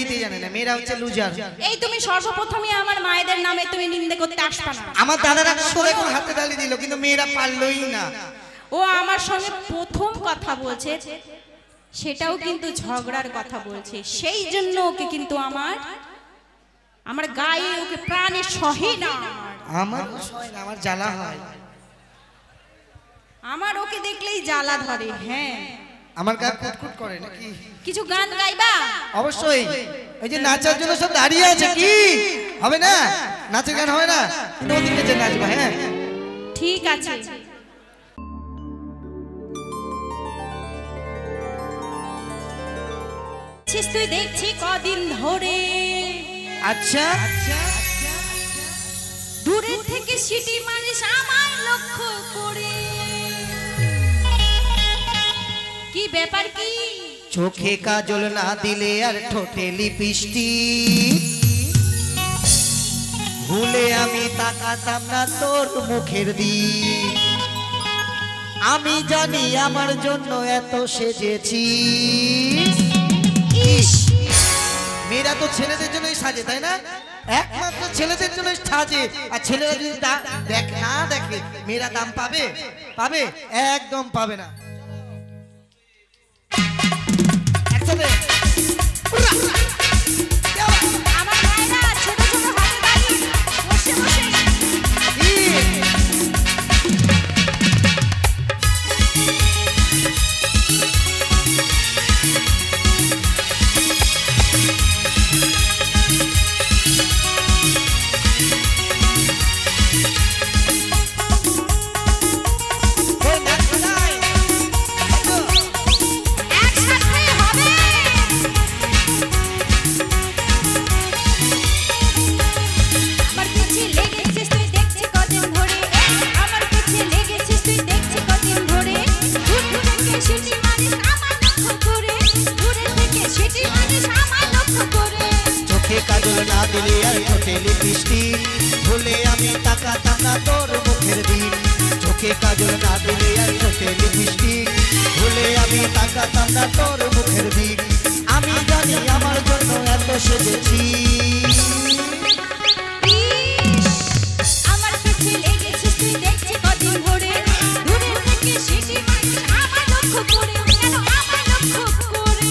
দিতে জানে না, মেয়েরা হচ্ছে লুজার। এই তুমি সর্বপ্রথমে আমার মায়েদের নামে তুমি নিন্দে করতে আসবা না। আমার দাদারা দেখো হাতে তালি দিল, কিন্তু মেয়েরা পারলই না। ও আমার সঙ্গে প্রথম কথা বলছে, সেটাও কিন্তু ঝগড়ার কথা বলছে, সেই জন্য ওকে কিন্তু আমার গায়ে ওকে প্রাণে সহে না। আমার সহে না, আমার জ্বালা হয়। আমার ওকে দেখলেই জ্বালা ধরে। হ্যাঁ, আমার গা কুটকুট করে নাকি? কিছু গান গাইবা? অবশ্যই। এই যে নাচার জন্য সব দাঁড়িয়ে আছে, কি হবে না? নাচের গান হবে না, কিন্তু ওদিকে যে নাচবা। হ্যাঁ ঠিক আছে। তুই দেখছি কদিন ধরে, আচ্ছা দূরে থেকে সিটি মারিস আমার লক্ষ্য করে, কি ব্যাপার কি? চোখে কাজল না দিলে আর ঠোঁটে লিপস্টিক, ভুলে আমি তাকাতাম না তোর মুখের দিক। আমি জানি আমার জন্য এত সেজেছি। মেয়েরা তো ছেলেদের জন্যই সাজে, তাই না? একমাত্র ছেলেদের জন্যই সাজে। আর ছেলেরা যদি না দেখে, মেয়েরা দাম পাবে? পাবে? একদম পাবে না। একসাথে আমার ভাইরা ছোট ছোট হাতে তালি, বসে বসে কাজল না দিলে আর ঠোঁটে লিপস্টিক, ভুলে আমি তাকাতাম না তোর মুখের দিক। চোখে কাজল না দিলে আর ঠোঁটে লিপস্টিক, ভুলে আমি তাকাতাম না তোর মুখের দিক। আমি জানি আমার জন্য এত সেজেছি। আমার পিছে লেগেছিস তুই দেখছি কদিন ধরে, দূরে থেকে সিটি মারিস আমার লক্ষ্য করে, কেন আমার লক্ষ্য করে?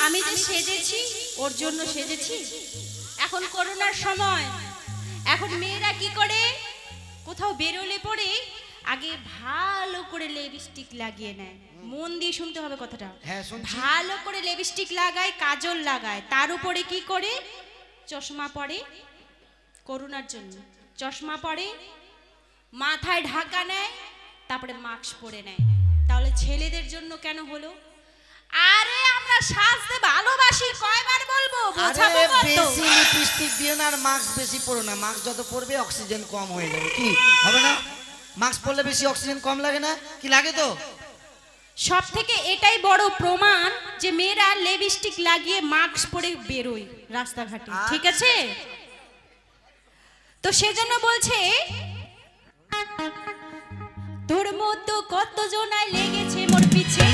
আমি যে সেজেছি ওর জন্য সেজেছি। এখন করোনার সময়, এখন মেয়েরা কি করে, কোথাও বেরোলে পরে আগে ভালো করে লিপস্টিক লাগিয়ে নেয়। মন দিয়ে শুনতে হবে কথাটা। হ্যাঁ শুনছি। ভালো করে লিপস্টিক লাগায়, কাজল লাগায়, তার উপরে কি করে চশমা পরে করোনার জন্য, চশমা পরে, মাথায় ঢাকা নেয়, তারপরে মাস্ক পরে নেয়। তাহলে ছেলেদের জন্য কেন হলো? আরে আমরা সাজতে ভালোবাসি, কয়বার বলবো, বোঝাবো কত? বেশি লিপস্টিক দিও না আর মাস্ক বেশি পরো না। মাস্ক যত পরবে অক্সিজেন কম হয়ে যাবে। কি হবে না? মাস্ক পরলে বেশি অক্সিজেন কম লাগে না? কি লাগে তো? সব থেকে এটাই বড় প্রমাণ যে মেয়েরা লিপস্টিক লাগিয়ে মাস্ক পরে বেরোয় রাস্তাঘাটে, ঠিক আছে? তো সেজন্য বলছে তোর মতো কত জনায় লেগেছে মোর পিছে।